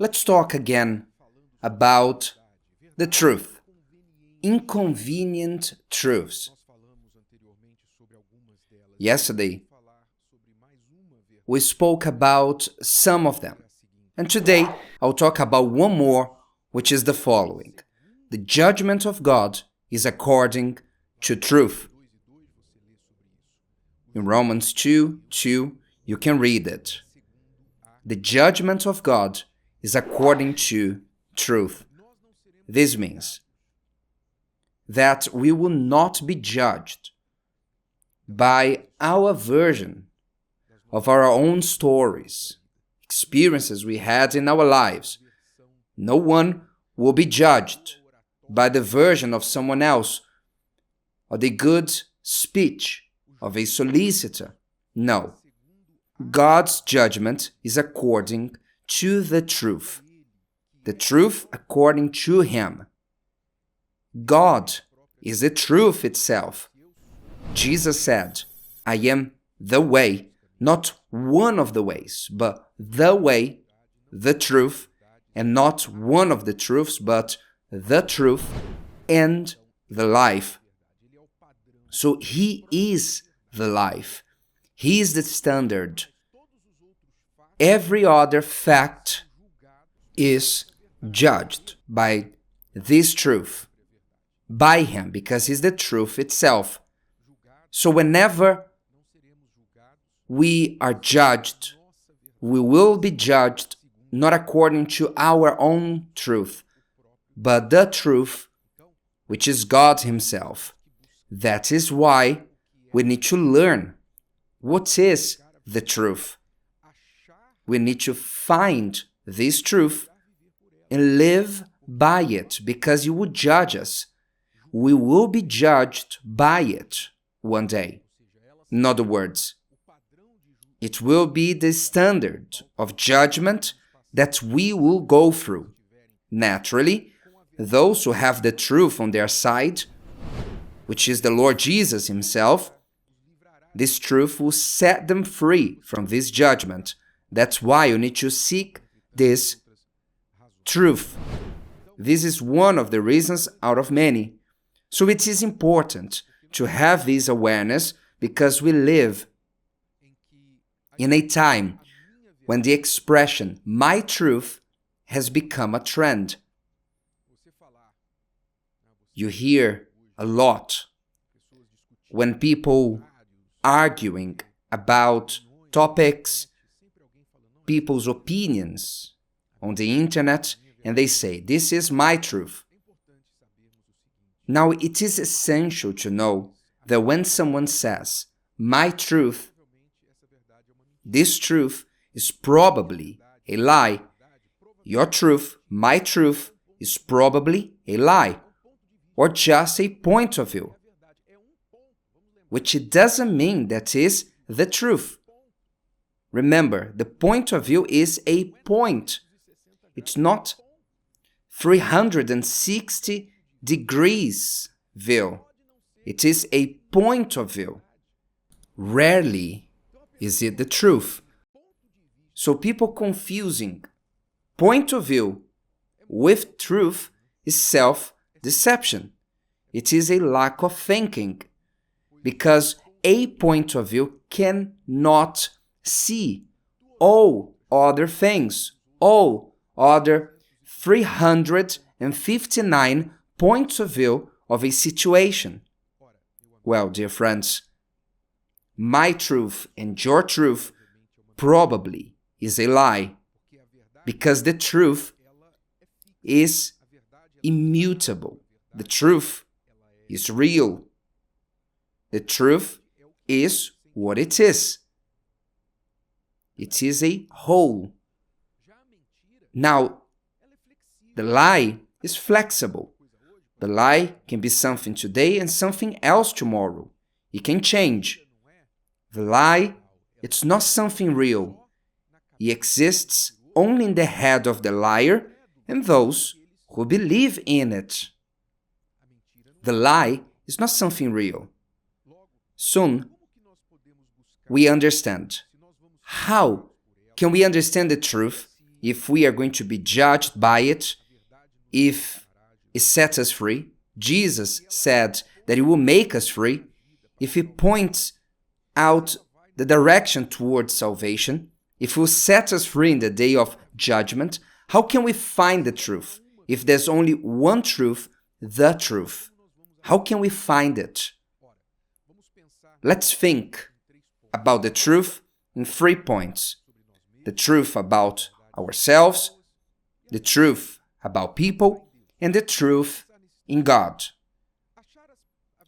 Let's talk again about the truth. Inconvenient truths. Yesterday, we spoke about some of them. And today, I'll talk about one more, which is the following. The judgment of God is according to truth. In Romans 2:2, you can read it. The judgment of God is according to truth. This means that we will not be judged by our version of our own stories, experiences we had in our lives. No one will be judged by the version of someone else or the good speech of a solicitor. No. God's judgment is according to the truth. The truth according to Him. God is the truth itself. Jesus said, I am the way, not one of the ways, but the way, the truth, and not one of the truths, but the truth and the life. So He is the life. He is the standard. Every other fact is judged by this truth, by Him, because He's the truth itself. So whenever we are judged, we will be judged not according to our own truth, but the truth, which is God Himself. That is why we need to learn what is the truth. We need to find this truth and live by it, because He will judge us. We will be judged by it one day. In other words, it will be the standard of judgment that we will go through. Naturally, those who have the truth on their side, which is the Lord Jesus Himself, this truth will set them free from this judgment. That's why you need to seek this truth. This is one of the reasons out of many. So it is important to have this awareness, because we live in a time when the expression "my truth" has become a trend. You hear a lot when people arguing about topics, people's opinions on the internet, and they say, this is my truth. Now, it is essential to know that when someone says, my truth, this truth is probably a lie. Your truth, my truth, is probably a lie, or just a point of view, which it doesn't mean that is the truth. Remember, the point of view is a point. It's not 360 degrees view. It is a point of view. Rarely is it the truth. So people confusing point of view with truth is self-deception. It is a lack of thinking, because a point of view cannot see all other things, all other 359 points of view of a situation. Well, dear friends, my truth and your truth probably is a lie, because the truth is immutable. The truth is real. The truth is what it is. It is a whole. Now, the lie is flexible. The lie can be something today and something else tomorrow. It can change. The lie, it's not something real. It exists only in the head of the liar and those who believe in it. The lie is not something real. Soon, we understand. How can we understand the truth if we are going to be judged by it, if it sets us free. Jesus said that it will make us free. If it points out the direction towards salvation, if it will set us free in the day of judgment, how can we find the truth? If there's only one truth, the truth, how can we find it? Let's think about the truth in 3 points. The truth about ourselves, the truth about people, and the truth in God.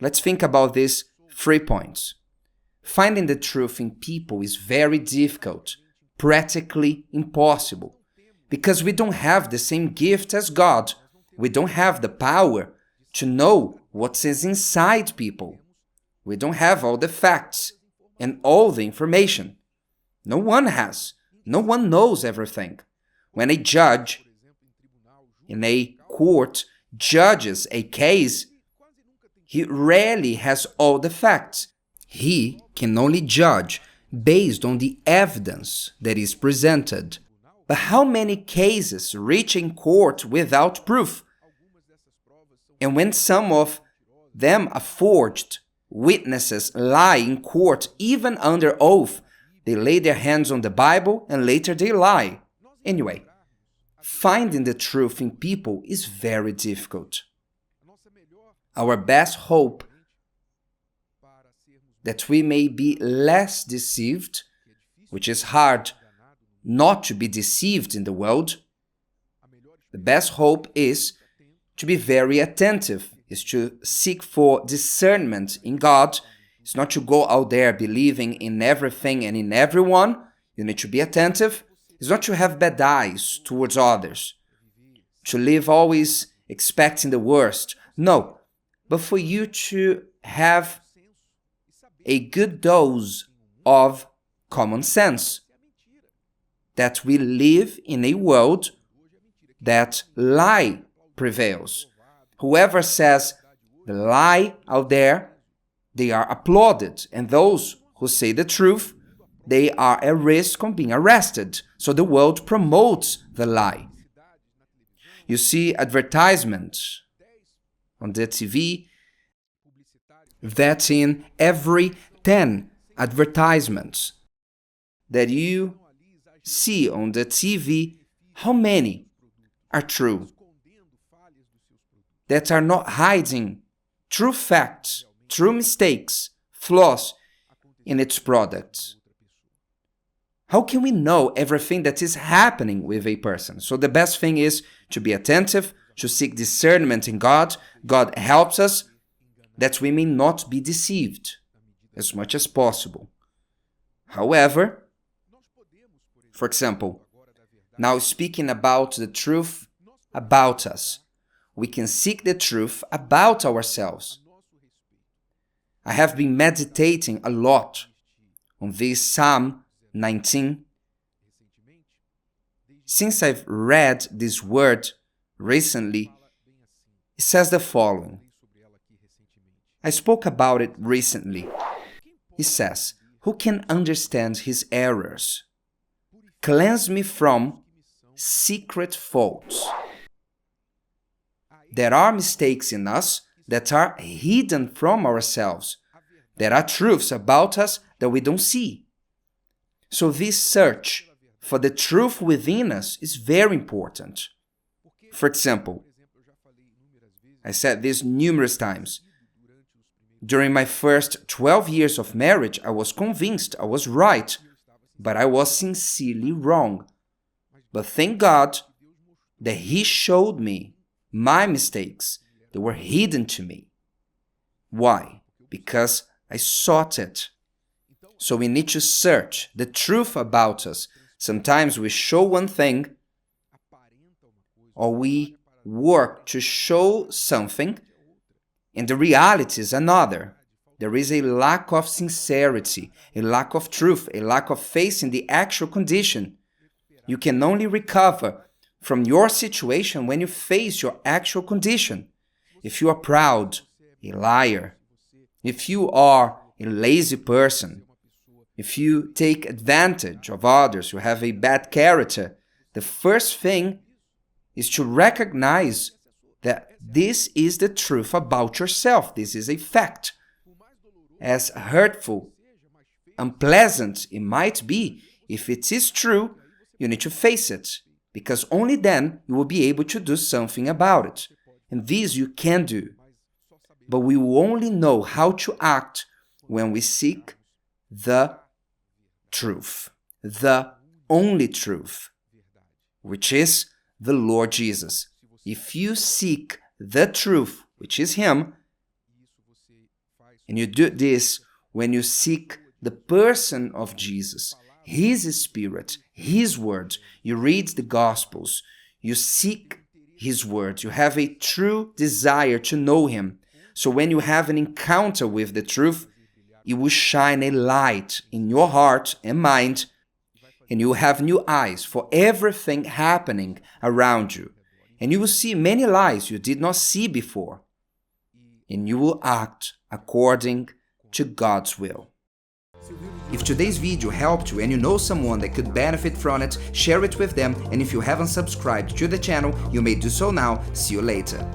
Let's think about these 3 points. Finding the truth in people is very difficult, practically impossible, because we don't have the same gift as God. We don't have the power to know what is inside people. We don't have all the facts and all the information. No one has. No one knows everything. When a judge in a court judges a case, he rarely has all the facts. He can only judge based on the evidence that is presented. But how many cases reach in court without proof? And when some of them are forged, witnesses lie in court even under oath. They lay their hands on the Bible and later they lie. Anyway, finding the truth in people is very difficult. Our best hope that we may be less deceived, which is hard not to be deceived in the world, the best hope is to be very attentive, is to seek for discernment in God. It's not to go out there believing in everything and in everyone. You need to be attentive. It's not to have bad eyes towards others, to live always expecting the worst. No, but for you to have a good dose of common sense, that we live in a world that lie prevails. Whoever says the lie out there, they are applauded. And those who say the truth, they are at risk of being arrested. So the world promotes the lie. You see advertisements on the TV that in every 10 advertisements that you see on the TV, how many are true? That are not hiding true facts, true mistakes, flaws in its products. How can we know everything that is happening with a person? So the best thing is to be attentive, to seek discernment in God. God helps us that we may not be deceived as much as possible. However, for example, now speaking about the truth about us, we can seek the truth about ourselves. I have been meditating a lot on this Psalm 19. Since I've read this word recently, it says the following. I spoke about it recently. It says, "Who can understand his errors? Cleanse me from secret faults." There are mistakes in us that are hidden from ourselves. There are truths about us that we don't see. So this search for the truth within us is very important. For example, I said this numerous times. During my first 12 years of marriage, I was convinced I was right, but I was sincerely wrong. But thank God that He showed me my mistakes. They were hidden to me. Why? Because I sought it. So we need to search the truth about us. Sometimes we show one thing, or we work to show something, and the reality is another. There is a lack of sincerity, a lack of truth, a lack of faith in the actual condition. You can only recover from your situation when you face your actual condition. If you are proud, a liar, if you are a lazy person, if you take advantage of others, you have a bad character, The first thing is to recognize that this is the truth about yourself. This is a fact. As hurtful, unpleasant it might be, if it is true, you need to face it, because only then you will be able to do something about it. And this you can do. But we will only know how to act when we seek the truth, the only truth, which is the Lord Jesus. If you seek the truth, which is Him, and you do this when you seek the person of Jesus, His Spirit, His Word, you read the Gospels, you seek His Word, you have a true desire to know Him. So when you have an encounter with the truth, it will shine a light in your heart and mind, and you will have new eyes for everything happening around you. And you will see many lies you did not see before. And you will act according to God's will. If today's video helped you and you know someone that could benefit from it, share it with them. And if you haven't subscribed to the channel, you may do so now. See you later.